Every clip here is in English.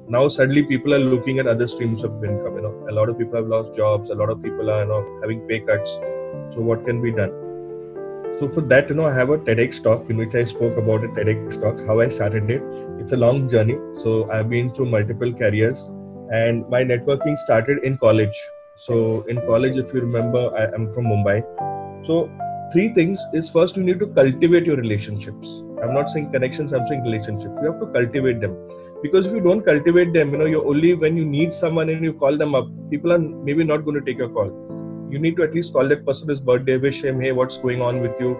now suddenly people are looking at other streams of income. A lot of people have lost jobs. A lot of people are having pay cuts. So what can be done? So for that, I have a TEDx talk in which I spoke about a TEDx talk, how I started it. It's a long journey. So I've been through multiple careers, and my networking started in college. So in college, if you remember, I am from Mumbai. So three things is, first you need to cultivate your relationships. I'm not saying connections, I'm saying relationships. You have to cultivate them, because if you don't cultivate them, you're only, when you need someone and you call them up, people are maybe not going to take your call. You need to at least call that person his birthday, wish him, hey, what's going on with you.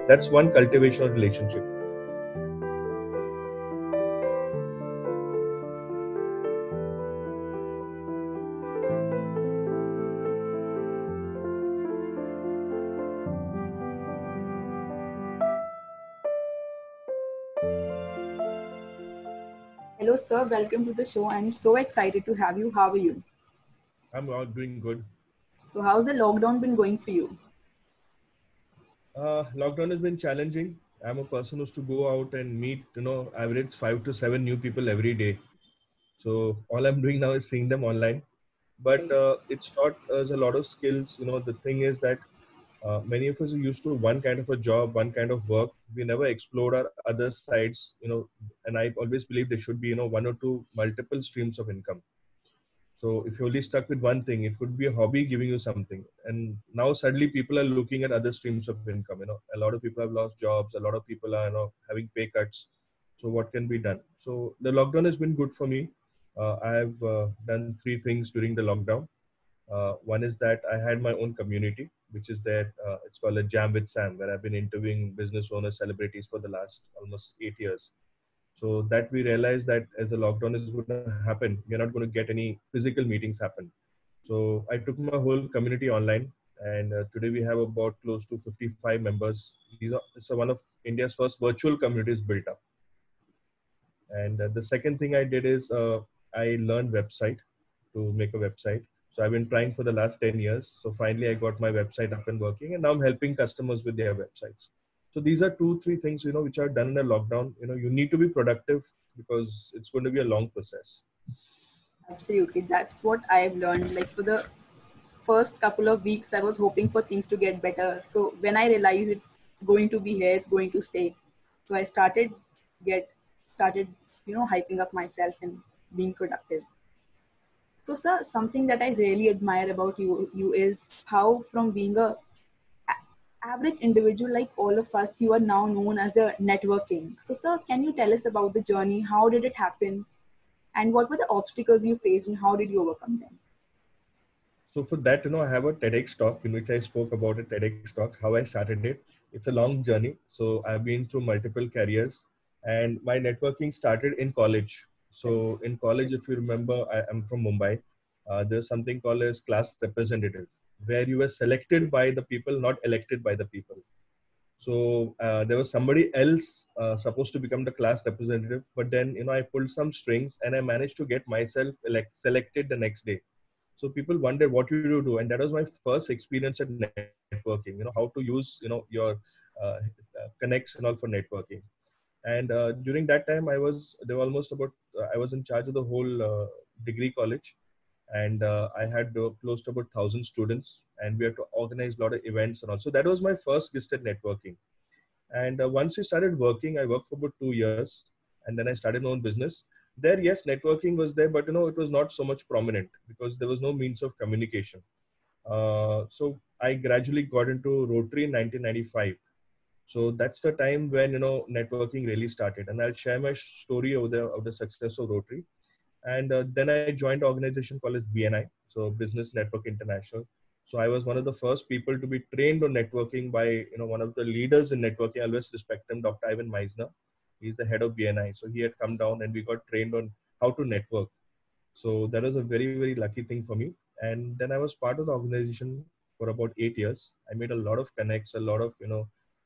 That's one cultivation of relationship. Hello, sir. Welcome to the show. I'm so excited to have you. How are you? I'm all doing good. So, how's the lockdown been going for you? Lockdown has been challenging. I'm a person who's to go out and meet, average 5 to 7 new people every day. So all I'm doing now is seeing them online. But Right. it's taught us a lot of skills. The thing is that many of us are used to one kind of a job, one kind of work. We never explored our other sides. And I always believe there should be, one or two multiple streams of income. So if you're only stuck with one thing, it could be a hobby giving you something. And now suddenly people are looking at other streams of income. A lot of people have lost jobs. A lot of people are, having pay cuts. So what can be done? So the lockdown has been good for me. I have done three things during the lockdown. One is that I had my own community, which is there. It's called a Jam with Sam, where I've been interviewing business owners, celebrities for the last almost 8 years. So that we realized that as the lockdown is going to happen, we're not going to get any physical meetings happen. So I took my whole community online, and today we have about close to 55 members. It's one of India's first virtual communities built up. And the second thing I did is I learned website, to make a website. So I've been trying for the last 10 years. So finally I got my website up and working, and now I'm helping customers with their websites. So these are two, three things, which are done in a lockdown. You need to be productive because it's going to be a long process. Absolutely. That's what I've learned. Like for the first couple of weeks, I was hoping for things to get better. So when I realized it's going to be here, it's going to stay. So I get started, hyping up myself and being productive. So, sir, something that I really admire about you is how from being average individual like all of us, you are now known as the networking. So, sir, can you tell us about the journey? How did it happen? And what were the obstacles you faced and how did you overcome them? So for that, I have a TEDx talk in which I spoke about a TEDx talk, how I started it. It's a long journey. So I've been through multiple careers, and my networking started in college. Right. So in college, if you remember, I'm from Mumbai. There's something called as class representative, where you were selected by the people, not elected by the people. So there was somebody else supposed to become the class representative, but then I pulled some strings and I managed to get myself selected the next day. So people wondered what you do, and that was my first experience at networking. How to use your connects and all for networking. And during that time, there were almost about I was in charge of the whole degree college, and I had close to about 1,000 students, and we had to organize a lot of events and all. So that was my first gist at networking. And once we started working, I worked for about 2 years, and then I started my own business. There, yes, networking was there, but it was not so much prominent because there was no means of communication. So I gradually got into Rotary in 1995. So that's the time when networking really started, and I'll share my story of the success of Rotary. And then I joined an organization called as BNI, so Business Network International. So I was one of the first people to be trained on networking by one of the leaders in networking. I always respect him, Dr. Ivan Meisner. He's the head of BNI. So he had come down and we got trained on how to network. So that was a very, very lucky thing for me. And then I was part of the organization for about 8 years. I made a lot of connects, a lot of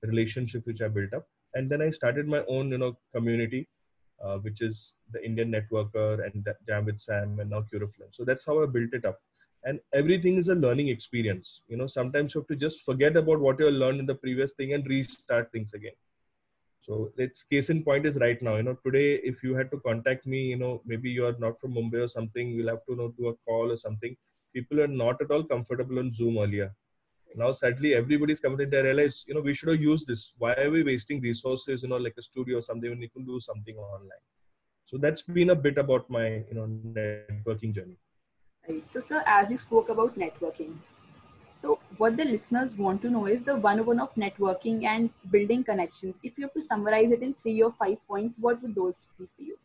relationships which I built up. And then I started my own community, which is the Indian Networker and Jam with Sam and now Curoflame. So that's how I built it up. And everything is a learning experience. Sometimes you have to just forget about what you learned in the previous thing and restart things again. So it's case in point is right now, today, if you had to contact me, maybe you are not from Mumbai or something, we'll have to do a call or something. People are not at all comfortable on Zoom earlier. Now, sadly, everybody's coming to realize, we should have used this. Why are we wasting resources, like a studio or something when you can do something online? So that's been a bit about my, networking journey. Right. So, sir, as you spoke about networking, so what the listeners want to know is the 101 of networking and building connections. If you have to summarize it in 3 or 5 points, what would those be for you?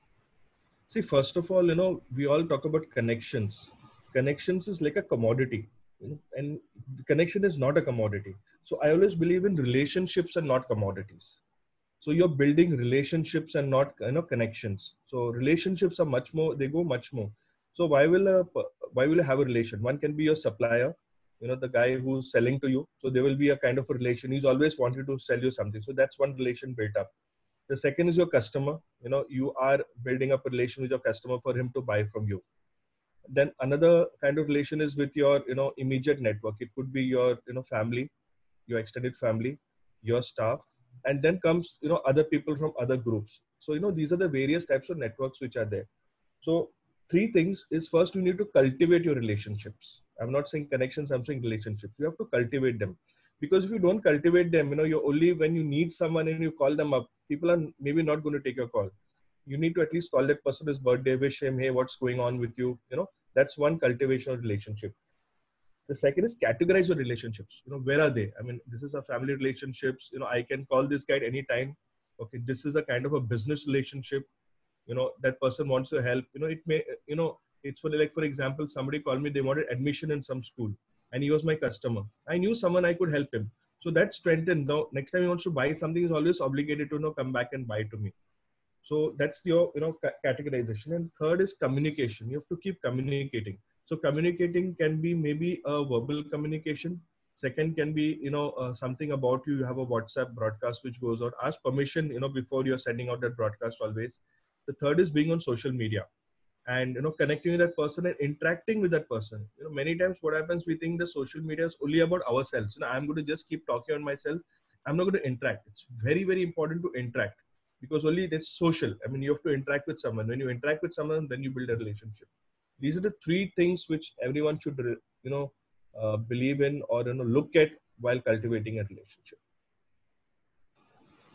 See, first of all, we all talk about connections. Connections is like a commodity, and connection is not a commodity. So I always believe in relationships and not commodities. So you're building relationships and not, connections. So relationships are much more, they go much more. So why will you have a relation? One can be your supplier, the guy who's selling to you. So there will be a kind of a relation. He's always wanted to sell you something. So that's one relation built up. The second is your customer. You are building up a relation with your customer for him to buy from you. Then another kind of relation is with your, immediate network. It could be your, family, your extended family, your staff, and then comes, other people from other groups. So, these are the various types of networks which are there. So three things is, first, you need to cultivate your relationships. I'm not saying connections, I'm saying relationships. You have to cultivate them, because if you don't cultivate them, you're only, when you need someone and you call them up, people are maybe not going to take your call. You need to at least call that person his birthday, wish him, hey, what's going on with you? That's one cultivation of relationship. The second is categorize your relationships. Where are they? I mean, this is a family relationships. I can call this guy at any time. Okay, this is a kind of a business relationship. That person wants to help. It may, it's for, like, for example, somebody called me, they wanted admission in some school, and he was my customer. I knew someone, I could help him. So that strengthened. Now, next time he wants to buy something, he's always obligated to, come back and buy to me. So that's your, categorization. And third is communication. You have to keep communicating. So communicating can be maybe a verbal communication. Second can be, something about you. You have a WhatsApp broadcast which goes out. Ask permission, before you're sending out that broadcast always. The third is being on social media and, connecting with that person and interacting with that person. Many times what happens, we think the social media is only about ourselves. I'm going to just keep talking on myself. I'm not going to interact. It's very, very important to interact, because only that's social. I mean, you have to interact with someone. When you interact with someone, then you build a relationship. These are the three things which everyone should, believe in, or, look at while cultivating a relationship.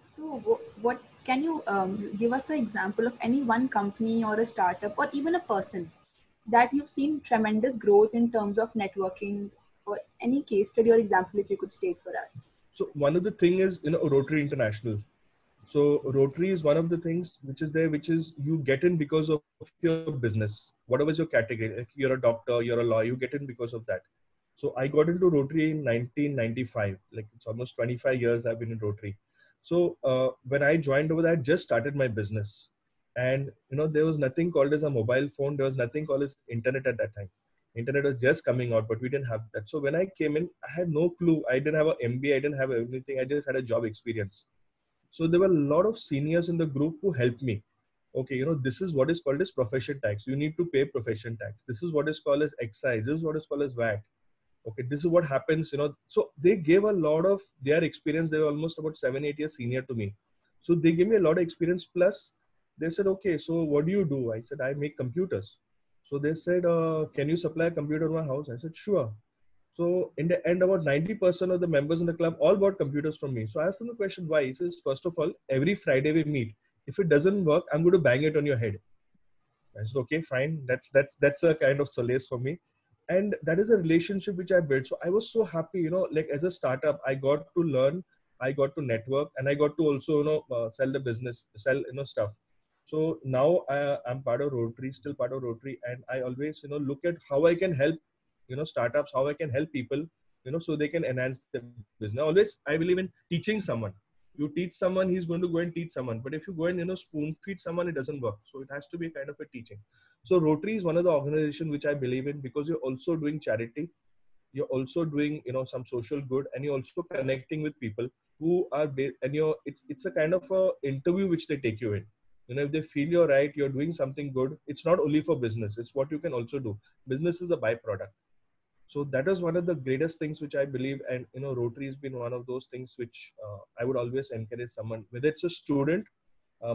So, what can you give us an example of any one company or a startup or even a person that you've seen tremendous growth in terms of networking, or any case study or example if you could state for us? So one of the thing is, Rotary International. So Rotary is one of the things which is there, which is you get in because of your business, whatever is your category. Like you're a doctor, you're a lawyer, you get in because of that. So I got into Rotary in 1995. Like it's almost 25 years I've been in Rotary. So when I joined over there, I just started my business. And, there was nothing called as a mobile phone. There was nothing called as internet at that time. Internet was just coming out, but we didn't have that. So when I came in, I had no clue. I didn't have an MBA. I didn't have anything. I just had a job experience. So there were a lot of seniors in the group who helped me. Okay, this is what is called as profession tax. You need to pay profession tax. This is what is called as excise. This is what is called as VAT. Okay, this is what happens. So they gave a lot of their experience. They were almost about 7, 8 years senior to me. So they gave me a lot of experience. Plus, they said, okay, so what do you do? I said, I make computers. So they said, can you supply a computer to my house? I said, sure. So in the end, about 90% of the members in the club all bought computers from me. So I asked them the question, why? He says, first of all, every Friday we meet. If it doesn't work, I'm going to bang it on your head. I said, okay, fine. That's a kind of solace for me. And that is a relationship which I built. So I was so happy, like as a startup, I got to learn, I got to network, and I got to also, sell the business, sell, stuff. So now I'm part of Rotary, still part of Rotary. And I always, look at how I can help, startups, how I can help people, so they can enhance their business. Always, I believe in teaching someone. You teach someone, he's going to go and teach someone. But if you go and, spoon feed someone, it doesn't work. So it has to be a kind of a teaching. So Rotary is one of the organizations which I believe in, because you're also doing charity. You're also doing, some social good, and you're also connecting with people who are, and it's a kind of a interview which they take you in. If they feel you're right, you're doing something good, it's not only for business, it's what you can also do. Business is a byproduct. So that is one of the greatest things which I believe, and Rotary has been one of those things which I would always encourage someone, whether it's a student.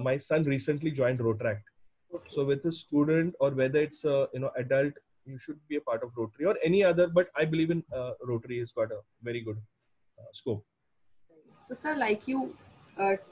My son recently joined Rotaract, Okay. so with a student or whether it's a adult, you should be a part of Rotary or any other. But I believe in Rotary has got a very good scope. So, sir, like you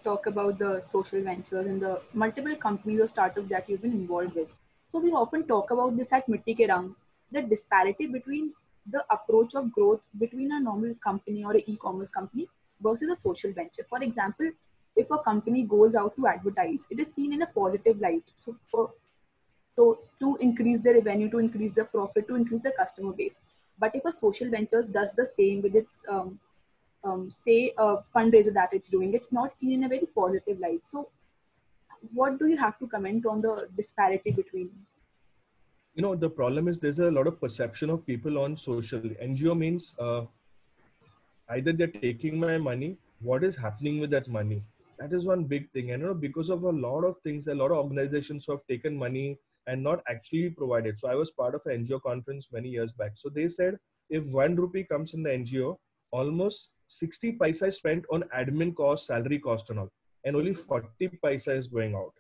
talk about the social ventures and the multiple companies or startups that you've been involved with. So, we often talk about this at Mitti Ke Rang, the disparity between the approach of growth between a normal company or an e-commerce company versus a social venture. For example, if a company goes out to advertise, it is seen in a positive light. So to increase the revenue, to increase the profit, to increase the customer base. But if a social ventures does the same with its say a fundraiser that it's doing, it's not seen in a very positive light. So what do you have to comment on the disparity between? The problem is there's a lot of perception of people on social. NGO means either they're taking my money, what is happening with that money? That is one big thing. And because of a lot of things, a lot of organizations who have taken money and not actually provided. So I was part of an NGO conference many years back. So they said if 1 rupee comes in the NGO, almost 60 paisa is spent on admin cost, salary cost and all, and only 40 paisa is going out.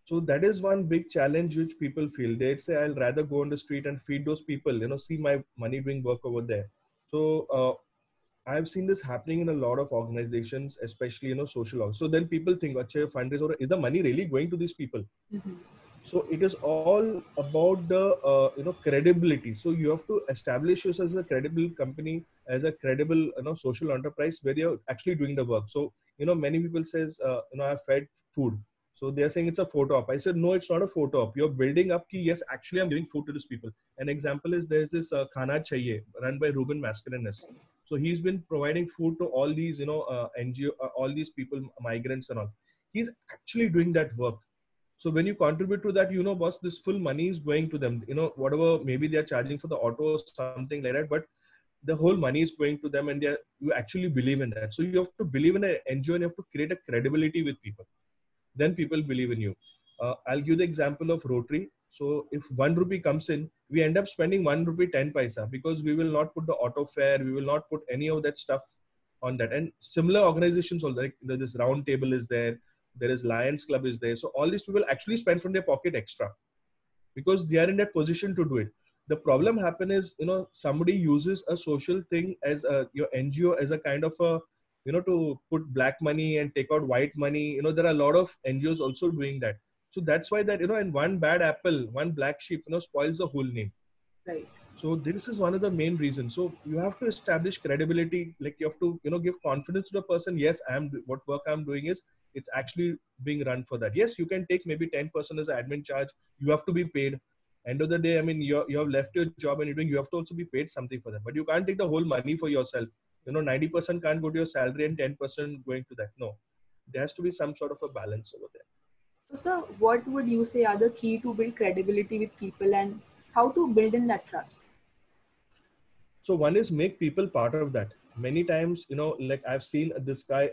So that is one big challenge which people feel. They'd say, I'll rather go on the street and feed those people, see my money doing work over there. So I've seen this happening in a lot of organizations, especially social orgs. So then people think, "Acha, fundraiser, is the money really going to these people?" Mm-hmm. So it is all about the credibility. So you have to establish yourself as a credible company, as a credible social enterprise where you're actually doing the work. So many people says I've fed food. So they're saying it's a photo op. I said no, it's not a photo op. You're building up. Ki, yes, actually I'm giving food to these people. An example is there's this Khana Chahiye run by Ruben Mascarenhas. So he's been providing food to all these NGO, all these people, migrants and all. He's actually doing that work. So when you contribute to that, boss, this full money is going to them. Whatever maybe they're charging for the auto or something like that, but the whole money is going to them, and you actually believe in that. So you have to believe in an NGO, and you have to create a credibility with people. Then people believe in you. I'll give the example of Rotary. So if 1 rupee comes in, we end up spending 1 rupee 10 paisa because we will not put the auto fare, we will not put any of that stuff on that. And similar organizations, also like this Round Table is there is Lions Club is there. So all these people actually spend from their pocket extra because they are in that position to do it. The problem happen is, somebody uses a social thing as your NGO as a kind of a, to put black money and take out white money. There are a lot of NGOs also doing that. So that's why that, and one bad apple, one black sheep, spoils the whole name. Right. So this is one of the main reasons. So you have to establish credibility. Like you have to, give confidence to the person. Yes, what work I'm doing is it's actually being run for that. Yes, you can take maybe 10% as an admin charge. You have to be paid. End of the day, I mean, you have left your job and you have to also be paid something for that. But you can't take the whole money for yourself. 90% can't go to your salary and 10% going to that. No, there has to be some sort of a balance over there. So, sir, what would you say are the key to build credibility with people and how to build in that trust? So one is make people part of that. Many times, like I've seen this guy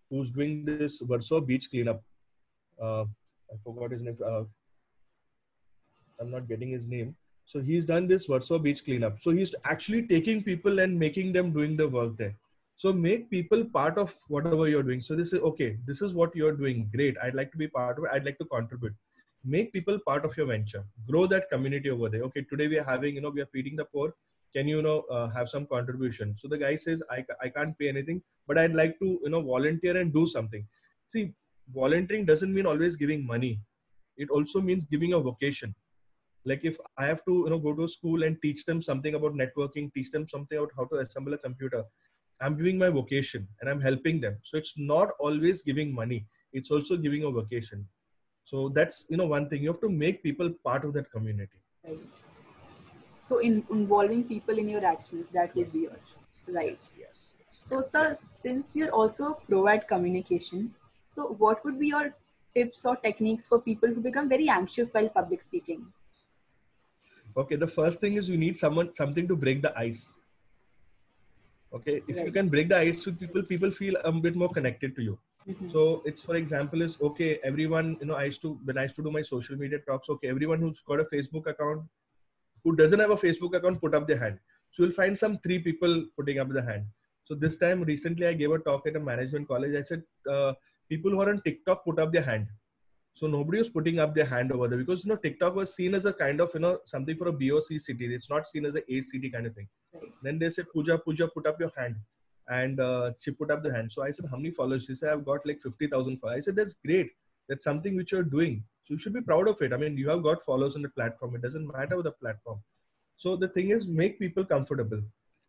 who's doing this Warsaw beach cleanup. I forgot his name. I'm not getting his name. So he's done this Warsaw beach cleanup. So he's actually taking people and making them doing the work there. So make people part of whatever you're doing. So this is okay. This is what you're doing. Great. I'd like to be part of it. I'd like to contribute. Make people part of your venture. Grow that community over there. Okay. Today we are having, we are feeding the poor. Can you, have some contribution? So the guy says, I can't pay anything, but I'd like to, volunteer and do something. See, volunteering doesn't mean always giving money. It also means giving a vocation. Like if I have to go to a school and teach them something about networking, teach them something about how to assemble a computer, I'm giving my vocation and I'm helping them. So it's not always giving money, it's also giving a vocation. So that's one thing, you have to make people part of that community. Right. So in involving people in your actions, that would be yours. Right. Yes. So, sir, since you're also a pro at communication, so what would be your tips or techniques for people who become very anxious while public speaking? Okay, the first thing is you need something to break the ice. Okay, if you Right. can break the ice with people, people feel a bit more connected to you. Mm-hmm. So it's, for example, is okay, everyone, when I used to do my social media talks, okay, everyone who's got a Facebook account, who doesn't have a Facebook account put up their hand. So you'll find some 3 people putting up the hand. So this time recently I gave a talk at a management college. I said, people who are on TikTok put up their hand. So nobody was putting up their hand over there because, TikTok was seen as a kind of, something for a BOC city. It's not seen as a A city kind of thing. Right. Then they said, Pooja, put up your hand. And she put up the hand. So I said, how many followers? She said, I've got like 50,000 followers. I said, that's great. That's something which you're doing. So you should be proud of it. I mean, you have got followers on the platform. It doesn't matter the platform. So the thing is, make people comfortable.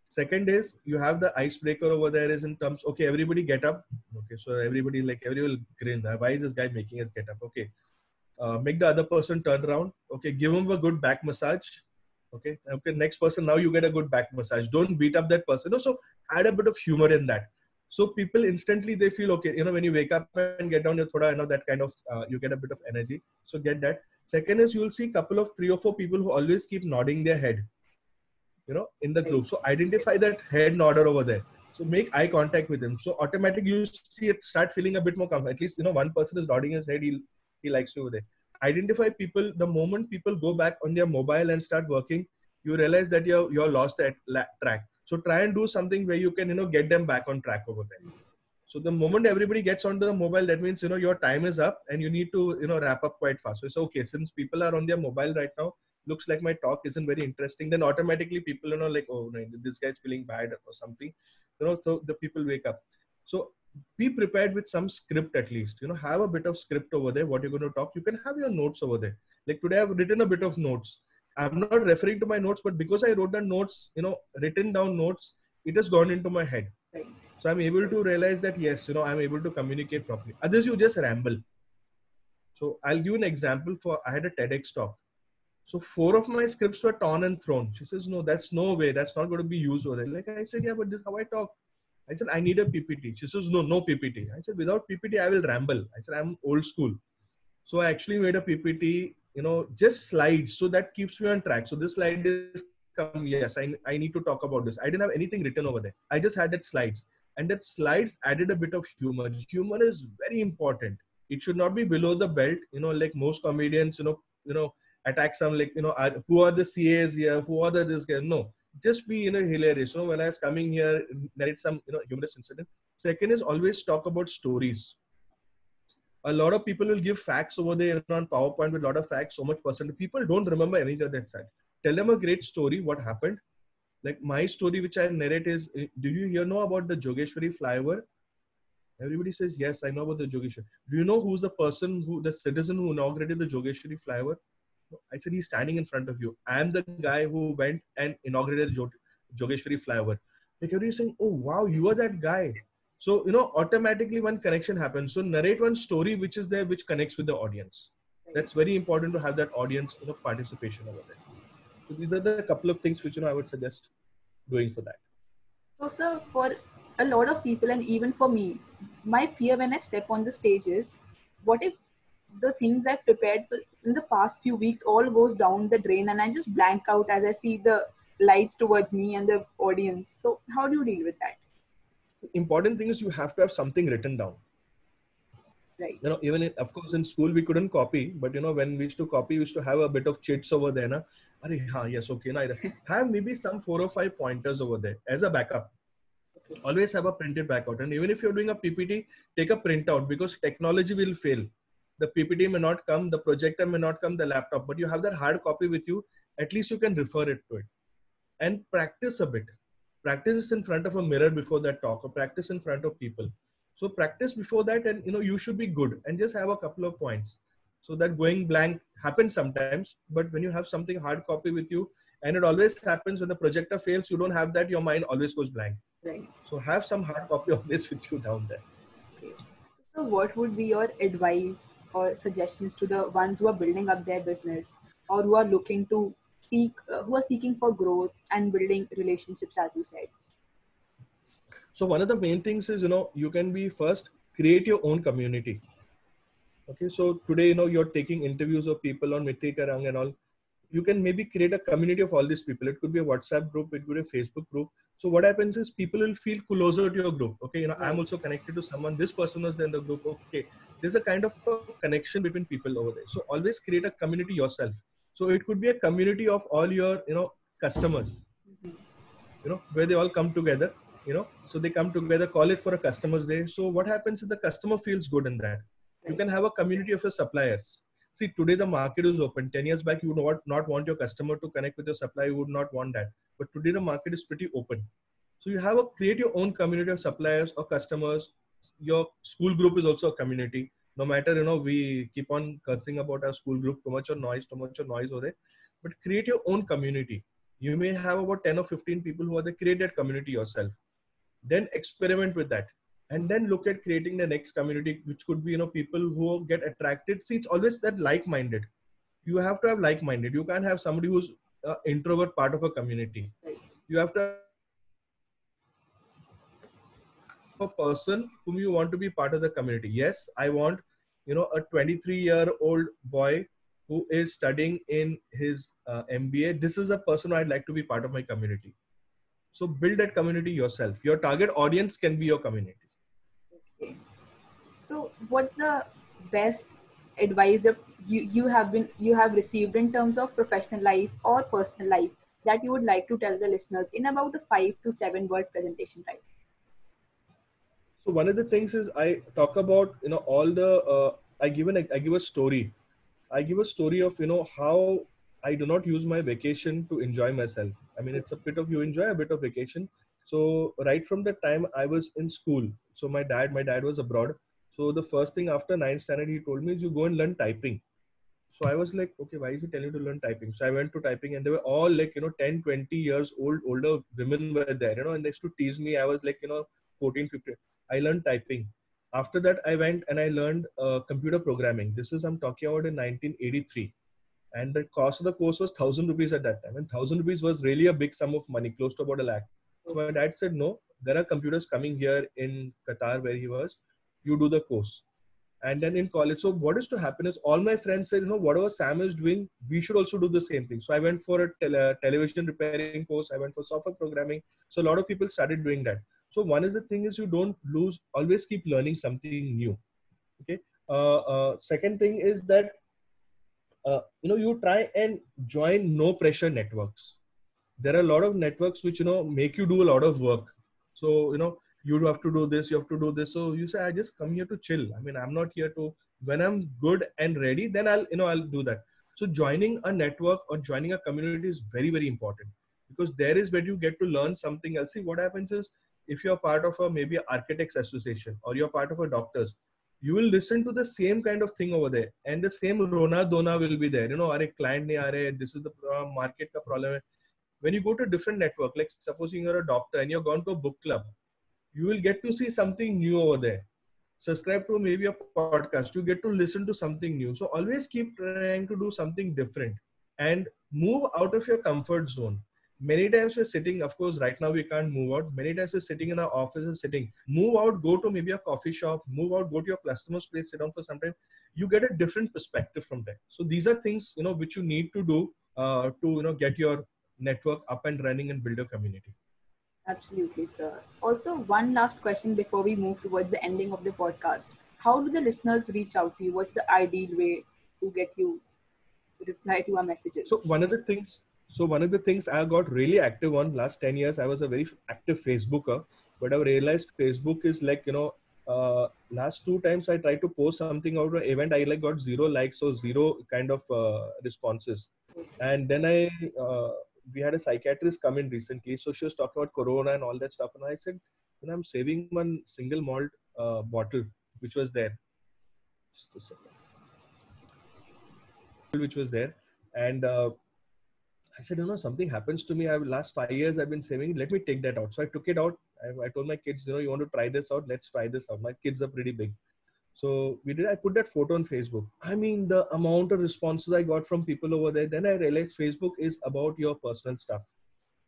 Second is, you have the icebreaker over there is in terms, okay, everybody get up. Okay, so everybody will grin. Why is this guy making us get up? Okay. Make the other person turn around. Okay, give him a good back massage. Okay, next person, now you get a good back massage. Don't beat up that person. So add a bit of humor in that. So people instantly, they feel, okay, when you wake up and get down, that kind of, you get a bit of energy. So get that. Second is, you'll see a couple of 3 or 4 people who always keep nodding their head, in the group. So identify that head nodder over there. So make eye contact with him. So automatically you see it start feeling a bit more comfortable. At least, one person is nodding his head. He likes you over there. Identify people. The moment people go back on their mobile and start working, you realize that you're lost that track. So try and do something where you can, get them back on track over there. So the moment everybody gets onto the mobile, that means, your time is up and you need to, wrap up quite fast. So it's okay. Since people are on their mobile right now, looks like my talk isn't very interesting. Then automatically people, like, oh, no, this guy's feeling bad or something, so the people wake up. So be prepared with some script at least, have a bit of script over there. What you're going to talk, you can have your notes over there. Like today I've written a bit of notes. I'm not referring to my notes, but because I wrote the notes, written down notes, it has gone into my head. Right. So I'm able to realize that, yes, I'm able to communicate properly. Others, you just ramble. So I'll give you an example I had a TEDx talk. So 4 of my scripts were torn and thrown. She says, no, that's no way. That's not going to be used over there. Like I said, yeah, but this is how I talk. I said, I need a PPT. She says, no PPT. I said, without PPT, I will ramble. I said, I'm old school. So I actually made a PPT, just slides. So that keeps me on track. So this slide is, yes, I need to talk about this. I didn't have anything written over there. I just had that slides. And that slides added a bit of humor. Humor is very important. It should not be below the belt, like most comedians, attack some, like, who are the CAs here? Who are this guy? No. Just be, hilarious. So when I was coming here, narrate some, humorous incident. Second is always talk about stories. A lot of people will give facts over there on PowerPoint with a lot of facts, so much percent. People don't remember anything of that side. Tell them a great story, what happened. Like my story, which I narrate is, do you know about the Jogeshwari flyover? Everybody says, yes, I know about the Jogeshwari. Do you know who's the citizen who inaugurated the Jogeshwari flyover? I said, he's standing in front of you. I am the guy who went and inaugurated Jogeshwari flyover. Like everybody saying, oh, wow, you are that guy. So, automatically one connection happens. So narrate one story which is there, which connects with the audience. That's very important to have that audience, participation over there. So these are the couple of things which, I would suggest doing for that. So, sir, for a lot of people and even for me, my fear when I step on the stage is, what if the things I prepared for in the past few weeks all goes down the drain and I just blank out as I see the lights towards me and the audience. So how do you deal with that? Important thing is you have to have something written down. Right. Even of course in school we couldn't copy, but when we used to copy, we used to have a bit of chits over there. Na? Yes, okay. Na, have maybe some 4 or 5 pointers over there as a backup. Okay. Always have a printed backup. And even if you're doing a PPT, take a printout because technology will fail. The PPT may not come, the projector may not come, the laptop, but you have that hard copy with you. At least you can refer it to it. And practice a bit. Practice in front of a mirror before that talk, or practice in front of people. So practice before that and you should be good and just have a couple of points. So that going blank happens sometimes, but when you have something hard copy with you, and it always happens when the projector fails, you don't have that, your mind always goes blank. Right. So have some hard copy always with you down there. Okay. So what would be your advice or suggestions to the ones who are building up their business or who are looking to who are seeking for growth and building relationships, as you said? So one of the main things is, you can be first, create your own community. Okay. So today, you're taking interviews of people on Mithi Karang and all. You can maybe create a community of all these people. It could be a WhatsApp group. It could be a Facebook group. So what happens is people will feel closer to your group. Okay. Right. I'm also connected to someone. This person was in the group. Okay. There's a kind of a connection between people over there. So always create a community yourself. So it could be a community of all your, customers, where they all come together, so they come together, call it for a customer's day. So what happens is the customer feels good in that. You Right. can have a community of your suppliers. See, today the market is open. 10 years back, you would not want your customer to connect with your supplier. You would not want that. But today the market is pretty open. So you have create your own community of suppliers or customers. Your school group is also a community. No matter, we keep on cursing about our school group, too much or noise over there. But create your own community. You may have about 10 or 15 people who are the created community yourself. Then experiment with that. And then look at creating the next community, which could be, people who get attracted. See, it's always that like-minded. You have to have like-minded. You can't have somebody who's introvert part of a community. Right. You have to a person whom you want to be part of the community. Yes, I want, a 23-year-old boy who is studying in his MBA. This is a person I'd like to be part of my community. So build that community yourself. Your target audience can be your community. Okay. So what's the best advice that you have received in terms of professional life or personal life that you would like to tell the listeners in about a 5 to 7 word presentation, right? So one of the things is I talk about, all the, I give a story. I give a story of, how I do not use my vacation to enjoy myself. I mean, it's a bit of you enjoy, a bit of vacation. So right from the time I was in school, so my dad was abroad. So the first thing after ninth standard, he told me is you go and learn typing. So I was like, okay, why is he telling you to learn typing? So I went to typing and they were all like, 10, 20 years old, older women were there, and they used to tease me. I was like, 14, 15. I learned typing. After that, I went and I learned computer programming. This is, I'm talking about in 1983. And the cost of the course was 1,000 rupees at that time. And 1,000 rupees was really a big sum of money, close to about a lakh. So my dad said, no, there are computers coming here in Qatar where he was. You do the course. And then in college, so what is to happen is all my friends said, whatever Sam is doing, we should also do the same thing. So I went for a television repairing course. I went for software programming. So a lot of people started doing that. So one is the thing is you don't lose, always keep learning something new. Okay. Second thing is that, you try and join no pressure networks. There are a lot of networks which, make you do a lot of work. So, you have to do this, you have to do this. So you say, I just come here to chill. I mean, I'm not here to, when I'm good and ready, then I'll do that. So joining a network or joining a community is very, very important, because there is where you get to learn something else. See, what happens is if you're part of maybe an architects association or you're part of a doctors, you will listen to the same kind of thing over there, and the same Rona Dona will be there. Are client nahi aa rahe, this is the market ka problem hai. When you go to a different network, like supposing you're a doctor and you're gone to a book club, you will get to see something new over there. Subscribe to maybe a podcast, you get to listen to something new. So always keep trying to do something different and move out of your comfort zone. Many times we're sitting, of course, right now we can't move out. Many times we're sitting in our offices, sitting. Move out, go to maybe a coffee shop, move out, go to your customer's place, sit down for some time. You get a different perspective from there. So these are things, which you need to do to, get your network up and running and build a community. Absolutely, sir. Also, one last question before we move towards the ending of the podcast. How do the listeners reach out to you? What's the ideal way to get you to reply to our messages? So one of the things I got really active on last 10 years, I was a very active Facebooker, but I realized Facebook is like, last 2 times I tried to post something out of an event, I like got 0 likes, so 0 kind of responses. And then we had a psychiatrist come in recently. So she was talking about Corona and all that stuff. And I said, I'm saving one single malt bottle, which was there. Just a second. Which was there. And I said, something happens to me. Last 5 years, I've been saving. Let me take that out. So I took it out. I told my kids, you want to try this out? Let's try this out. My kids are pretty big. So I put that photo on Facebook. I mean, the amount of responses I got from people over there, then I realized Facebook is about your personal stuff.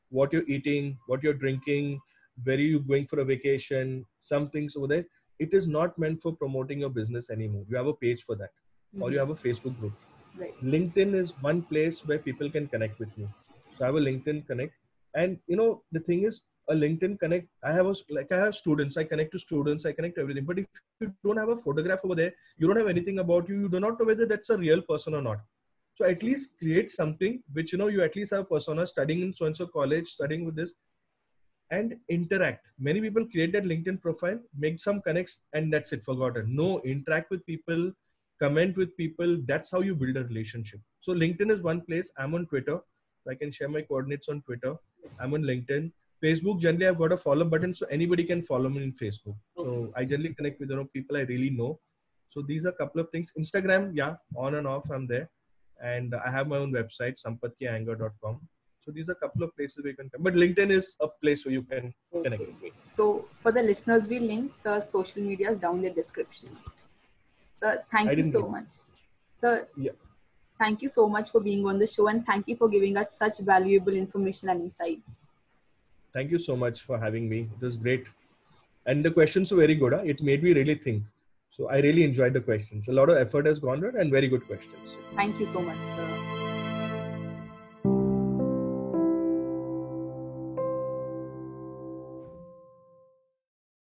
What you're eating, what you're drinking, where are you going for a vacation, some things over there. It is not meant for promoting your business anymore. You have a page for that, or you have a Facebook group. Right. LinkedIn is one place where people can connect with me. So I have a LinkedIn Connect. And, the thing is, a LinkedIn Connect, I have students, I connect to students, I connect to everything. But if you don't have a photograph over there, you don't have anything about you, you do not know whether that's a real person or not. So at least create something which, you at least have a persona studying in so-and-so college, studying with this, and interact. Many people create that LinkedIn profile, make some connects, and that's it, forgotten. No, interact with people, comment with people. That's how you build a relationship. So LinkedIn is one place. I'm on Twitter. I can share my coordinates on Twitter. I'm on LinkedIn. Facebook, generally I've got a follow button, so anybody can follow me in Facebook. So I generally connect with people I really know. So these are a couple of things. Instagram, yeah, on and off, I'm there. And I have my own website, sampathkianger.com. So these are a couple of places where you can come. But LinkedIn is a place where you can connect with me. So for the listeners, we link Sir's social media down in the description. Sir, thank you so much. Sir, yeah. Thank you so much for being on the show, and thank you for giving us such valuable information and insights. Thank you so much for having me. It was great. And the questions were very good. Huh? It made me really think. So I really enjoyed the questions. A lot of effort has gone on and very good questions. Thank you so much, sir.